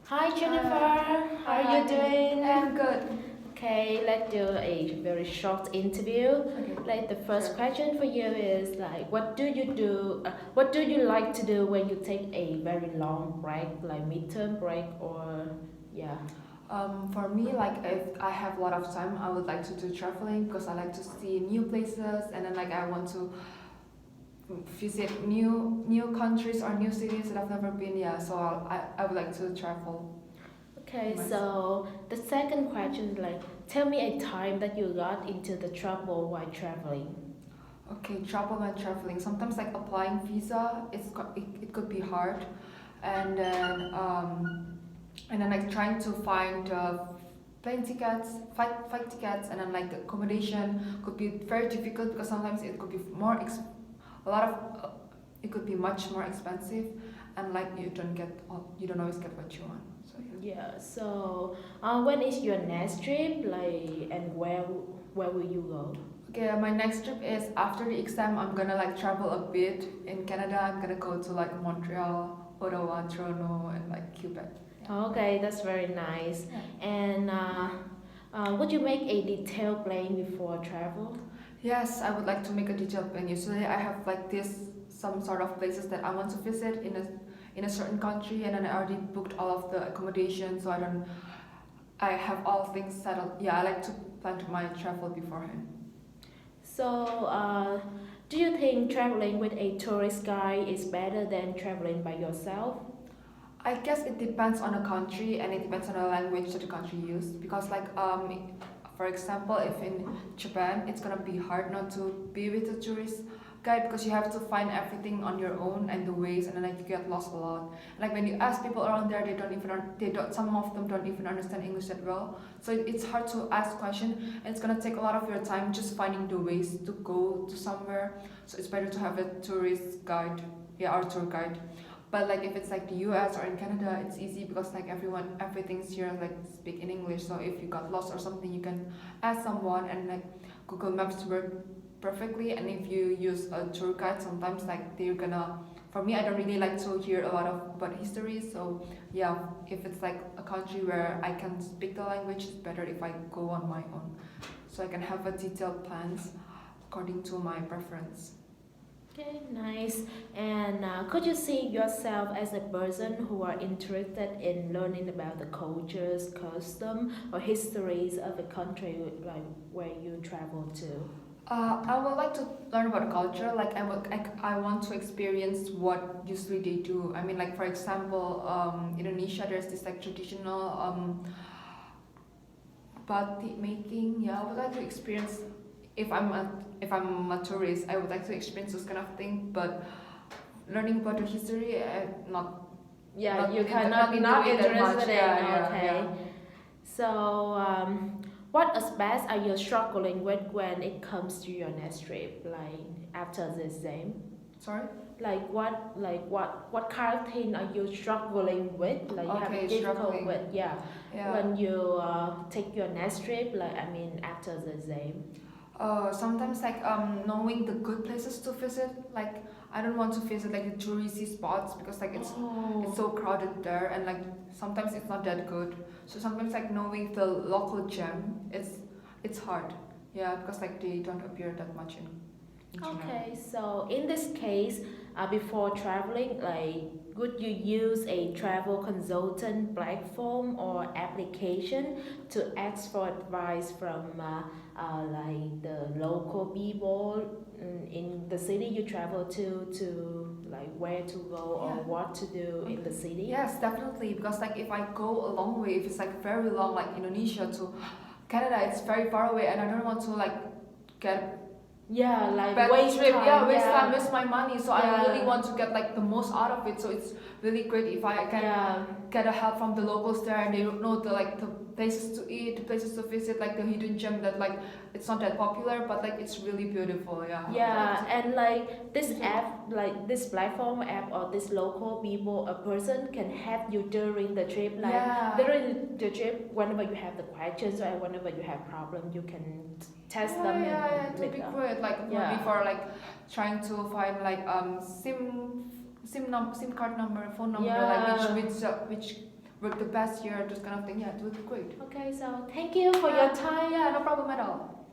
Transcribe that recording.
Hi Hi. Jennifer, how are you Hi. doing? I'm good. Okay, let's do a very short interview. Okay. Like the first Sure. question for you is like, what do you do? What do you like to do when you take a very long break, like midterm break or yeah? For me, like if I have a lot of time, I would like to do traveling because I like to see new places, and then like I want to visit new countries or new cities that I've never been. Yeah, so I would like to travel. Okay, Nice. so the second question is like, tell me a time that you got into the trouble while traveling. Okay, travel when traveling. Sometimes like applying visa, it could be hard, and then like trying to find plane tickets, flight tickets, and then like the accommodation could be very difficult because sometimes it could be a lot of it could be much more expensive, and like you don't always get what you want. So yeah. Yeah, so when is your next trip? Like, and where will you go? Okay, my next trip is after the exam. I'm gonna like travel a bit in Canada. I'm gonna go to like Montreal, Ottawa, Toronto, and like Quebec. Yeah. Okay, that's very nice. Yeah. And would you make a detailed plan before travel? Yes, I would like to make a detailed plan. Usually, I have like this some sort of places that I want to visit in a certain country, and then I already booked all of the accommodation, so I have all things settled. Yeah, I like to plan my travel beforehand. So, do you think traveling with a tourist guide is better than traveling by yourself? I guess it depends on the country and it depends on the language that the country use because for example if in Japan it's gonna be hard not to be with a tourist guide because you have to find everything on your own and the ways and then like you get lost a lot. Like when you ask people around there they don't some of them don't even understand English that well. So it's hard to ask questions and it's gonna take a lot of your time just finding the ways to go to somewhere. So it's better to have a tourist guide, yeah, or tour guide. But like if it's like the US or in Canada, it's easy because like everything's here like speak in English. So if you got lost or something, you can ask someone and like Google Maps work perfectly. And if you use a tour guide, sometimes like they're gonna. For me, I don't really like to hear a lot of about history. So yeah, if it's like a country where I can speak the language, it's better if I go on my own, so I can have a detailed plans according to my preference. Okay, nice. And could you see yourself as a person who are interested in learning about the cultures, custom, or histories of the country like where you travel to? I would like to learn about culture. I want to experience what usually they do. I mean, like for example, Indonesia, there's this like traditional batik making. Yeah, I would like to experience. If I'm a tourist, I would like to experience those kind of things. But learning about the history, Yeah, you not cannot into not it that much. interested Yeah, in. yeah, Okay. yeah. So, what aspects are you struggling with when it comes to your next trip, like after the exam? Sorry. What kind of thing are you struggling with? Like you have Okay, difficult struggling. with, yeah, Yeah. when you take your next trip, like I mean after the exam. Sometimes like knowing the good places to visit. Like I don't want to visit like the touristy spots because like it's so Oh. crowded there and like sometimes it's not that good. So sometimes like knowing the local gem, it's hard. Yeah, because like they don't appear that much in China. Okay, so in this case, before traveling, like, would you use a travel consultant platform or application to ask for advice from like the local people in the city you travel to like where to go or Yeah. what to do in the city? Yes, definitely. Because like if I go a long way, if it's like very long, like Indonesia to Canada, it's very far away, and I don't want to like get Yeah, like bad waste trip. Yeah, time. waste time, Yeah, waste my money. So I really yeah, want to get like the most out of it. So it's really great if I can yeah. get a help from the locals there, and they don't know the places to eat, the places to visit, like the hidden gem that like it's not that popular, but like it's really beautiful. Yeah, I would like Yeah, to and like this visit. app, like this platform app or this local people, a person can help you during the trip. Like Yeah. during the trip, whenever you have the questions or whenever you have problem, you can test Yeah, them yeah, yeah, and it would make be up. great. Like maybe Yeah, for like trying to find like SIM card number, phone number, like yeah, which work the past year, this kind of thing. Yeah, it would be great. Okay, so thank you for your time. Yeah, no problem at all.